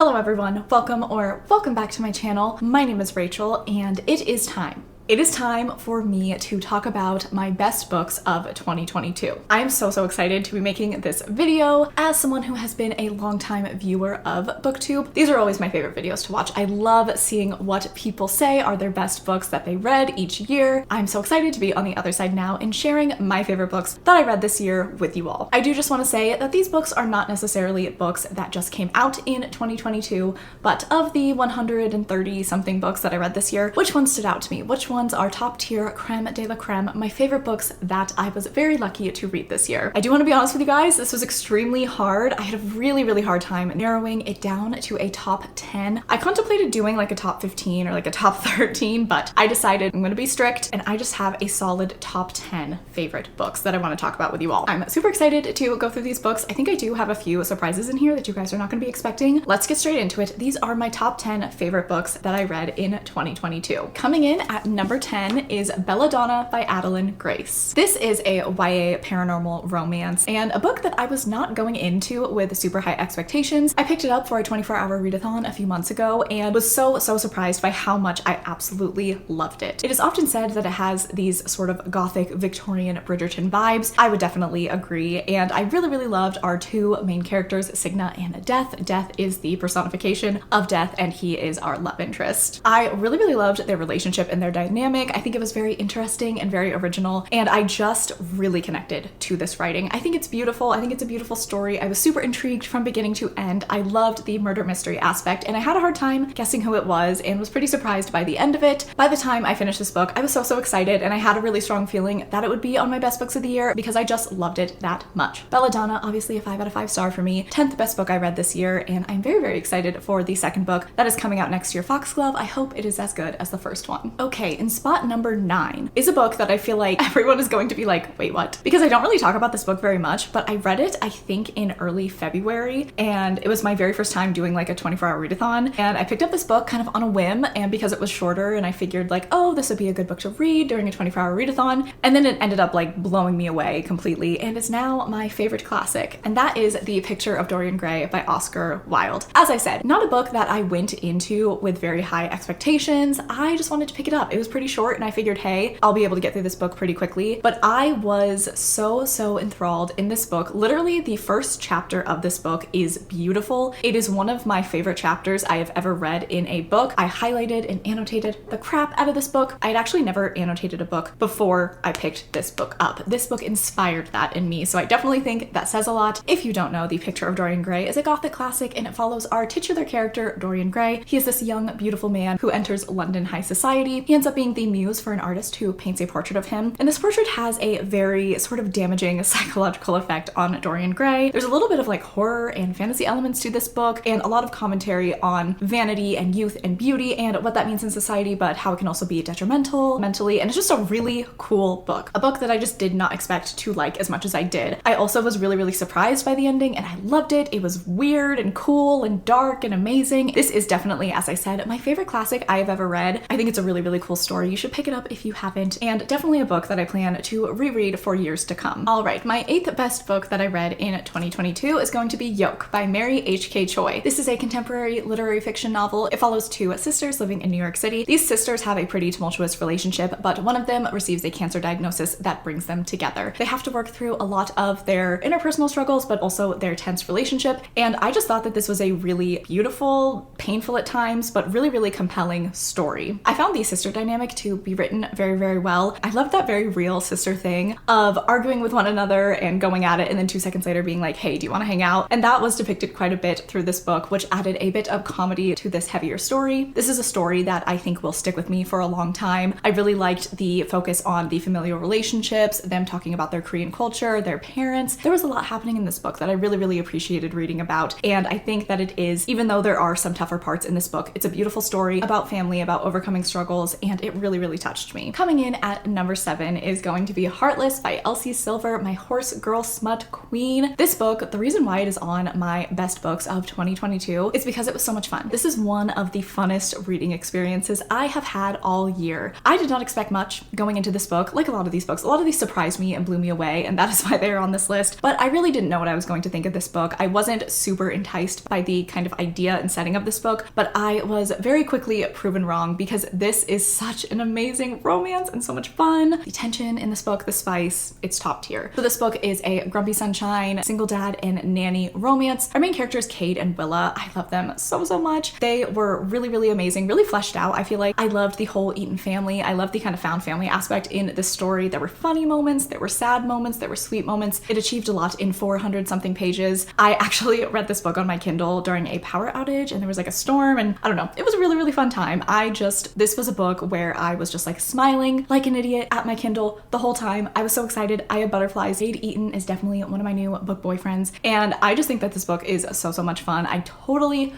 Hello everyone, welcome back to my channel. My name is Rachel and it is time. It is time for me to talk about my best books of 2022. I am so excited to be making this video as someone who has been a longtime viewer of BookTube. These are always my favorite videos to watch. I love seeing what people say are their best books that they read each year. I'm so excited to be on the other side now and sharing my favorite books that I read this year with you all. I do just want to say that these books are not necessarily books that just came out in 2022, but of the 130 something books that I read this year, which ones stood out to me? Which ones are top tier, creme de la creme, my favorite books that I was very lucky to read this year. I do want to be honest with you guys, this was extremely hard. I had a really hard time narrowing it down to a top 10. I contemplated doing like a top 15 or like a top 13, but I decided I'm going to be strict and I just have a solid top 10 favorite books that I want to talk about with you all. I'm super excited to go through these books. I think I do have a few surprises in here that you guys are not going to be expecting. Let's get straight into it. These are my top 10 favorite books that I read in 2022. Coming in at number 10 is Belladonna by Adeline Grace. This is a YA paranormal romance and a book that I was not going into with super high expectations. I picked it up for a 24-hour readathon a few months ago and was so surprised by how much I absolutely loved it. It is often said that it has these sort of gothic Victorian Bridgerton vibes. I would definitely agree, and I really loved our two main characters, Signa and Death. Death is the personification of death and he is our love interest. I really loved their relationship and their dynamic. I think it was very interesting and very original, and I just really connected to this writing. I think it's beautiful. I think it's a beautiful story. I was super intrigued from beginning to end. I loved the murder mystery aspect, and I had a hard time guessing who it was and was pretty surprised by the end of it. By the time I finished this book, I was so excited, and I had a really strong feeling that it would be on my best books of the year because I just loved it that much. Belladonna, obviously a 5 out of 5 star for me. 10th best book I read this year, and I'm very excited for the second book that is coming out next year, Foxglove. I hope it is as good as the first one. Okay, in spot number 9 is a book that I feel like everyone is going to be like, wait, what? Because I don't really talk about this book very much, but I read it, I think, in early February, and it was my very first time doing like a 24-hour readathon, and I picked up this book kind of on a whim, and because it was shorter, and I figured like, oh, this would be a good book to read during a 24-hour readathon, and then it ended up like blowing me away completely, and is now my favorite classic, and that is The Picture of Dorian Gray by Oscar Wilde. As I said, not a book that I went into with very high expectations. I just wanted to pick it up. It was pretty short, and I figured, hey, I'll be able to get through this book pretty quickly. But I was so enthralled in this book. Literally, the first chapter of this book is beautiful. It is one of my favorite chapters I have ever read in a book. I highlighted and annotated the crap out of this book. I had actually never annotated a book before I picked this book up. This book inspired that in me, so I definitely think that says a lot. If you don't know, The Picture of Dorian Gray is a gothic classic, and it follows our titular character, Dorian Gray. He is this young, beautiful man who enters London high society. He ends up being the muse for an artist who paints a portrait of him, and this portrait has a very sort of damaging psychological effect on Dorian Gray. There's a little bit of like horror and fantasy elements to this book, and a lot of commentary on vanity and youth and beauty and what that means in society, but how it can also be detrimental mentally, and it's just a really cool book. A book that I just did not expect to like as much as I did. I also was really surprised by the ending, and I loved it. It was weird and cool and dark and amazing. This is definitely, as I said, my favorite classic I have ever read. I think it's a really cool story. You should pick it up if you haven't, and definitely a book that I plan to reread for years to come. All right, my 8th best book that I read in 2022 is going to be Yoke by Mary H.K. Choi. This is a contemporary literary fiction novel. It follows two sisters living in New York City. These sisters have a pretty tumultuous relationship, but one of them receives a cancer diagnosis that brings them together. They have to work through a lot of their interpersonal struggles, but also their tense relationship, and I just thought that this was a really beautiful, painful at times, but really compelling story. I found the sister dynamic to be written very well. I loved that very real sister thing of arguing with one another and going at it, and then 2 seconds later being like, hey, do you want to hang out? And that was depicted quite a bit through this book, which added a bit of comedy to this heavier story. This is a story that I think will stick with me for a long time. I really liked the focus on the familial relationships, them talking about their Korean culture, their parents. There was a lot happening in this book that I really appreciated reading about, and I think that it is, even though there are some tougher favorite parts in this book. It's a beautiful story about family, about overcoming struggles, and it really, really touched me. Coming in at number 7 is going to be Heartless by Elsie Silver, my horse girl smut queen. This book, the reason why it is on my best books of 2022 is because it was so much fun. This is one of the funnest reading experiences I have had all year. I did not expect much going into this book. Like a lot of these books, a lot of these surprised me and blew me away, and that is why they're on this list. But I really didn't know what I was going to think of this book. I wasn't super enticed by the kind of idea and setting of this book, but I was very quickly proven wrong because this is such an amazing romance and so much fun. The tension in this book, the spice, it's top tier. So this book is a grumpy sunshine, single dad and nanny romance. Our main characters, Cade and Willa, I love them so much. They were really, really amazing, really fleshed out. I feel like I loved the whole Eaton family. I loved the kind of found family aspect in this story. There were funny moments, there were sad moments, there were sweet moments. It achieved a lot in 400 something pages. I actually read this book on my Kindle during a power outage and there was like a storm, and I don't know, it was a really, really fun time. This was a book where I was just like smiling like an idiot at my Kindle the whole time. I was so excited. I had butterflies. Cade Eaton is definitely one of my new book boyfriends, and I just think that this book is so much fun. I totally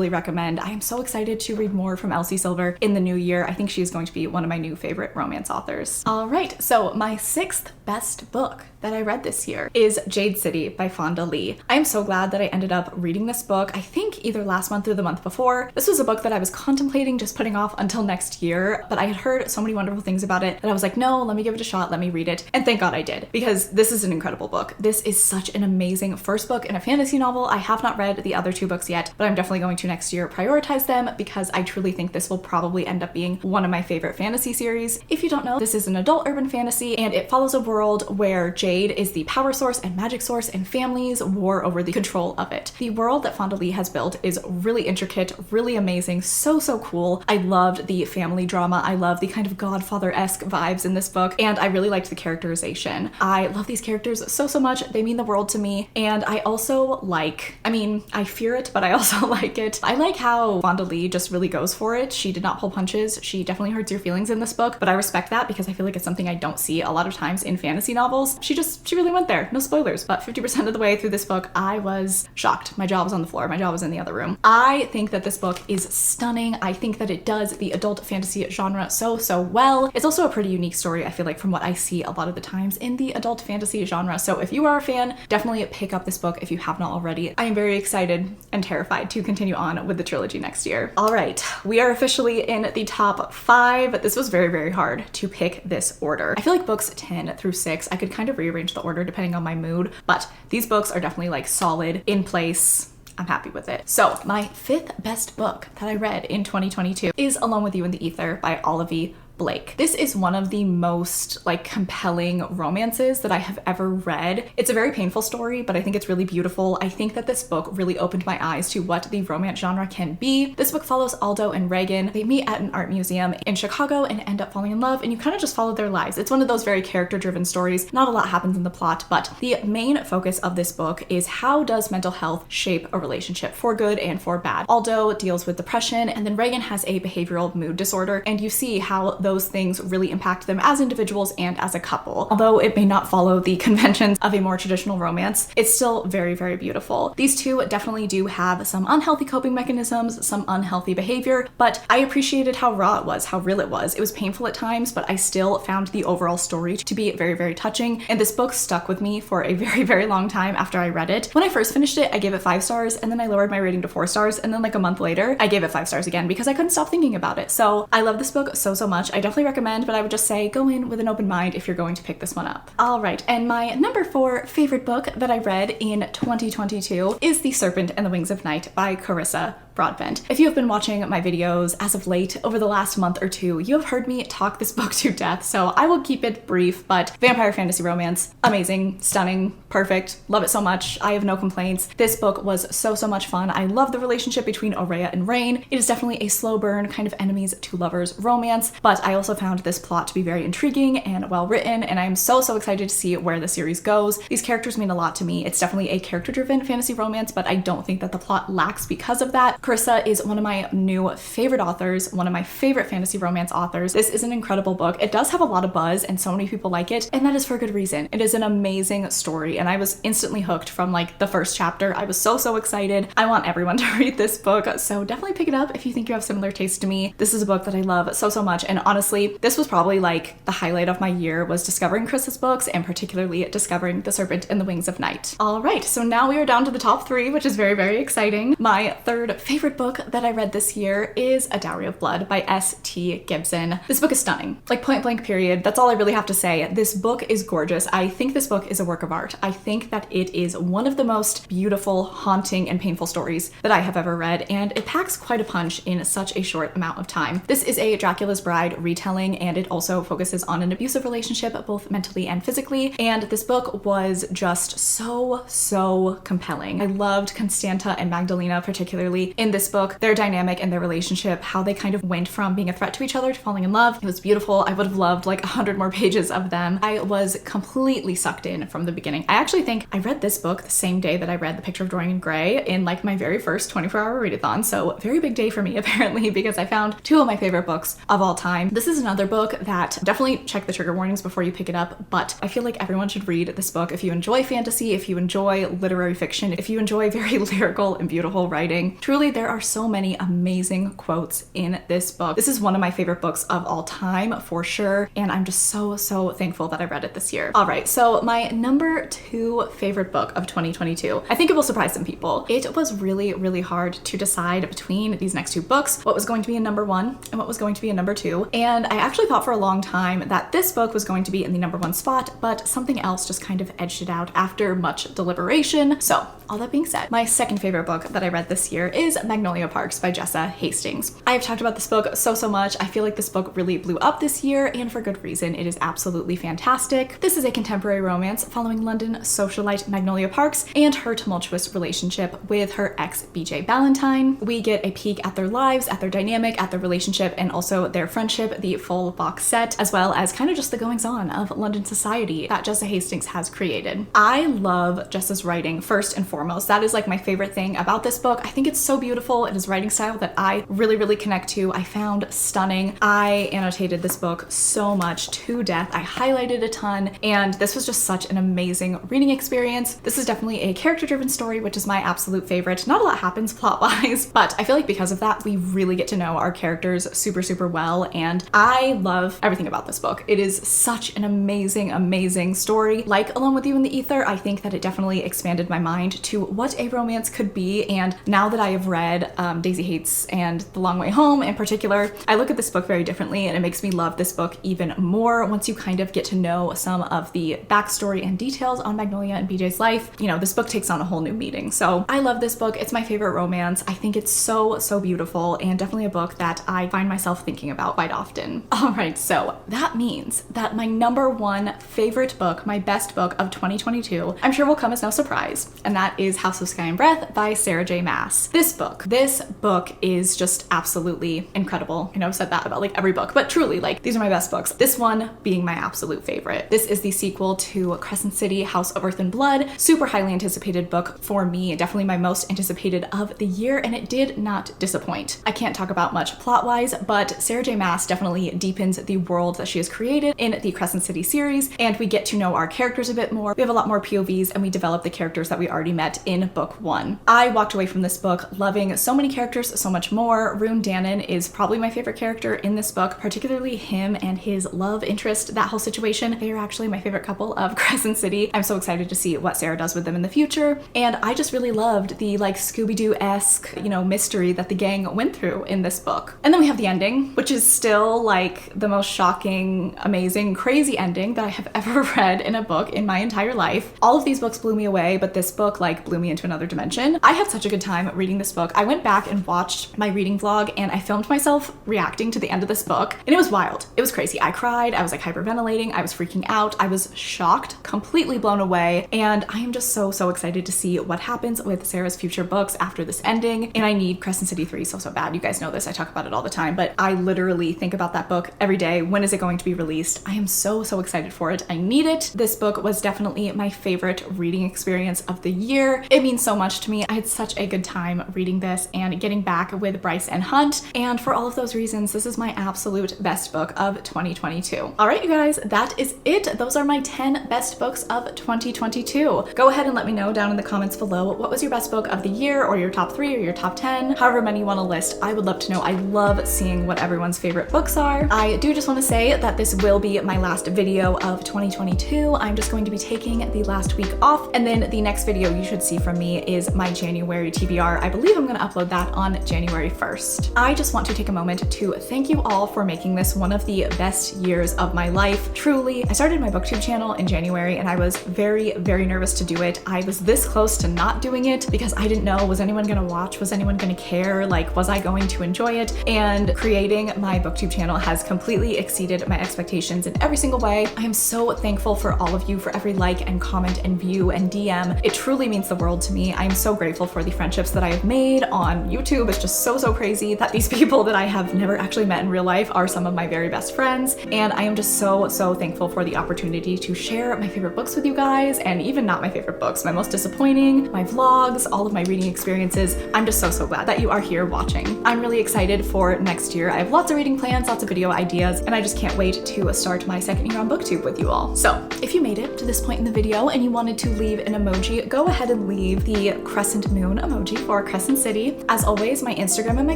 recommend. I am so excited to read more from Elsie Silver in the new year. I think she's going to be one of my new favorite romance authors. All right, so my 6th best book that I read this year is Jade City by Fonda Lee. I am so glad that I ended up reading this book, I think either last month or the month before. This was a book that I was contemplating just putting off until next year, but I had heard so many wonderful things about it that I was like, no, let me give it a shot, let me read it. And thank God I did, because this is an incredible book. This is such an amazing first book in a fantasy novel. I have not read the other 2 books yet, but I'm definitely going to next year prioritize them because I truly think this will probably end up being one of my favorite fantasy series. If you don't know, this is an adult urban fantasy and it follows a world where Jade is the power source and magic source and families war over the control of it. The world that Fonda Lee has built is really intricate, really amazing, so cool. I loved the family drama. I love the kind of Godfather-esque vibes in this book, and I really liked the characterization. I love these characters so much. They mean the world to me, and I also I fear it, but I also like it. I like how Fonda Lee just really goes for it. She did not pull punches. She definitely hurts your feelings in this book, but I respect that because I feel like it's something I don't see a lot of times in fantasy novels. She really went there. No spoilers, but 50% of the way through this book, I was shocked. My jaw was on the floor. My jaw was in the other room. I think that this book is stunning. I think that it does the adult fantasy genre so well. It's also a pretty unique story, I feel like, from what I see a lot of the times in the adult fantasy genre. So if you are a fan, definitely pick up this book if you have not already. I am very excited and terrified to continue on with the trilogy next year. All right, we are officially in the top 5. This was very hard to pick this order. I feel like books 10 through 6, I could kind of rearrange the order depending on my mood, but these books are definitely like solid, in place. I'm happy with it. So my 5th best book that I read in 2022 is Alone with You in the Ether by Olivia Blake. This is one of the most compelling romances that I have ever read. It's a very painful story, but I think it's really beautiful. I think that this book really opened my eyes to what the romance genre can be. This book follows Aldo and Reagan. They meet at an art museum in Chicago and end up falling in love, and you kind of just follow their lives. It's one of those very character-driven stories. Not a lot happens in the plot, but the main focus of this book is how does mental health shape a relationship for good and for bad. Aldo deals with depression, and then Reagan has a behavioral mood disorder, and you see how those things really impact them as individuals and as a couple. Although it may not follow the conventions of a more traditional romance, it's still very beautiful. These two definitely do have some unhealthy coping mechanisms, some unhealthy behavior, but I appreciated how raw it was, how real it was. It was painful at times, but I still found the overall story to be very touching, and this book stuck with me for a very long time after I read it. When I first finished it, I gave it 5 stars, and then I lowered my rating to 4 stars, and then a month later, I gave it 5 stars again because I couldn't stop thinking about it. So I love this book so much. I definitely recommend, but I would just say go in with an open mind if you're going to pick this one up. All right, and my number 4 favorite book that I read in 2022 is The Serpent and the Wings of Night by Carissa Broadbent. If you have been watching my videos as of late over the last month or 2, you have heard me talk this book to death, so I will keep it brief, but vampire fantasy romance, amazing, stunning, perfect, love it so much. I have no complaints. This book was so much fun. I love the relationship between Aurea and Rain. It is definitely a slow burn kind of enemies to lovers romance, but I also found this plot to be very intriguing and well written, and I'm so excited to see where the series goes. These characters mean a lot to me. It's definitely a character-driven fantasy romance, but I don't think that the plot lacks because of that. Carissa is one of my new favorite authors, one of my favorite fantasy romance authors. This is an incredible book. It does have a lot of buzz and so many people like it, and that is for good reason. It is an amazing story, and I was instantly hooked from like the first chapter. I was so excited. I want everyone to read this book, so definitely pick it up if you think you have similar tastes to me. This is a book that I love so much, and honestly, this was probably like the highlight of my year, was discovering Carissa's books, and particularly discovering The Serpent and the Wings of Night. All right, so now we are down to the top 3, which is very exciting. My third favorite book that I read this year is A Dowry of Blood by S.T. Gibson. This book is stunning, like point blank period. That's all I really have to say. This book is gorgeous. I think this book is a work of art. I think that it is one of the most beautiful, haunting, and painful stories that I have ever read, and it packs quite a punch in such a short amount of time. This is a Dracula's Bride retelling, and it also focuses on an abusive relationship, both mentally and physically, and this book was just so compelling. I loved Constanta and Magdalena particularly in this book, their dynamic and their relationship, how they kind of went from being a threat to each other to falling in love. It was beautiful. I would have loved like 100 more pages of them. I was completely sucked in from the beginning. I actually think I read this book the same day that I read The Picture of Dorian Gray in like my very first 24-hour readathon, so very big day for me apparently, because I found 2 of my favorite books of all time. This is another book that definitely check the trigger warnings before you pick it up, but I feel like everyone should read this book if you enjoy fantasy, if you enjoy literary fiction, if you enjoy very lyrical and beautiful writing. Truly, there are so many amazing quotes in this book. This is one of my favorite books of all time for sure, and I'm just so thankful that I read it this year. All right, so my number 2 favorite book of 2022. I think it will surprise some people. It was really hard to decide between these next 2 books, what was going to be a number 1 and what was going to be a number 2, and I actually thought for a long time that this book was going to be in the number 1 spot, but something else just kind of edged it out after much deliberation. So all that being said, my second favorite book that I read this year is Magnolia Parks by Jessa Hastings. I have talked about this book so much. I feel like this book really blew up this year, and for good reason. It is absolutely fantastic. This is a contemporary romance following London socialite Magnolia Parks and her tumultuous relationship with her ex BJ Ballantyne. We get a peek at their lives, at their dynamic, at their relationship, and also their friendship, the full box set, as well as kind of just the goings on of London society that Jessa Hastings has created. I love Jessa's writing first and foremost. That is like my favorite thing about this book. I think it's so beautiful. It is writing style that I really connect to. I found stunning. I annotated this book so much to death. I highlighted a ton, and this was just such an amazing reading experience. This is definitely a character-driven story, which is my absolute favorite. Not a lot happens plot-wise, but I feel like because of that, we really get to know our characters super well, and I love everything about this book. It is such an amazing story. Like Alone with You in the Ether, I think that it definitely expanded my mind to what a romance could be, and now that I have read Daisy Hates and The Long Way Home in particular, I look at this book very differently, and it makes me love this book even more once you kind of get to know some of the backstory and details on Magnolia and BJ's life. You know, this book takes on a whole new meaning. So I love this book. It's my favorite romance. I think it's so beautiful, and definitely a book that I find myself thinking about quite often. All right, so that means that my number 1 favorite book, my best book of 2022, I'm sure will come as no surprise, and that is House of Sky and Breath by Sarah J. Maas. This book is just absolutely incredible. I know I've said that about like every book, but truly, like, these are my best books. This one being my absolute favorite. This is the sequel to Crescent City, House of Earth and Blood. Super highly anticipated book for me, definitely my most anticipated of the year, and it did not disappoint. I can't talk about much plot-wise, but Sarah J. Maas definitely deepens the world that she has created in the Crescent City series, and we get to know our characters a bit more. We have a lot more POVs, and we develop the characters that we already met in book 1. I walked away from this book loving so many characters, so much more. Rune Dannon is probably my favorite character in this book, particularly him and his love interest, that whole situation. They are actually my favorite couple of Crescent City. I'm so excited to see what Sarah does with them in the future, and I just really loved the like Scooby-Doo-esque, you know, mystery that the gang went through in this book. And then we have the ending, which is still like the most shocking, amazing, crazy ending that I have ever read in a book in my entire life. All of these books blew me away, but this book like blew me into another dimension. I had such a good time reading this book. I went back and watched my reading vlog, and I filmed myself reacting to the end of this book, and it was wild. It was crazy. I cried. I was like hyperventilating. I was freaking out. I was shocked, completely blown away, and I am just so excited to see what happens with Sarah's future books after this ending. And I need Crescent City 3 so bad. You guys know this. I talk about it all the time, but I literally think about that book every day. When is it going to be released? I am so excited for it. I need it. This book was definitely my favorite reading experience of the year. year. It means so much to me. I had such a good time reading this and getting back with Bryce and Hunt, and for all of those reasons, this is my absolute best book of 2022. All right, you guys, that is it. Those are my 10 best books of 2022. Go ahead and let me know down in the comments below what was your best book of the year, or your top 3 or your top 10, however many you want to list. I would love to know. I love seeing what everyone's favorite books are. I do just want to say that this will be my last video of 2022. I'm just going to be taking the last week off, and then the next video you should see from me is my January TBR. I believe I'm going to upload that on January 1st. I just want to take a moment to thank you all for making this one of the best years of my life. Truly, I started my booktube channel in January and I was very, very nervous to do it. I was this close to not doing it because I didn't know, was anyone gonna watch? Was anyone gonna care? Like, was I going to enjoy it? And creating my booktube channel has completely exceeded my expectations in every single way. I am so thankful for all of you, for every like and comment and view and DM. It truly means the world to me. I am so grateful for the friendships that I have made on YouTube. It's just so crazy that these people that I have never actually met in real life are some of my very best friends. And I am just so thankful for the opportunity to share my favorite books with you guys, and even not my favorite books, my most disappointing, my vlogs, all of my reading experiences. I'm just so glad that you are here watching. I'm really excited for next year. I have lots of reading plans, lots of video ideas, and I just can't wait to start my second year on booktube with you all. So if you made it to this point in the video and you wanted to leave an emoji, go ahead and leave the crescent moon emoji for Crescent City. As always, my Instagram and my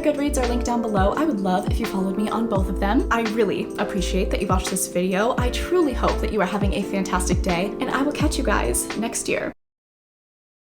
Goodreads are linked down below. I would love if you followed me on both of them. I really appreciate that you watched this video. I truly hope that you are having a fantastic day, and I will catch you guys next year.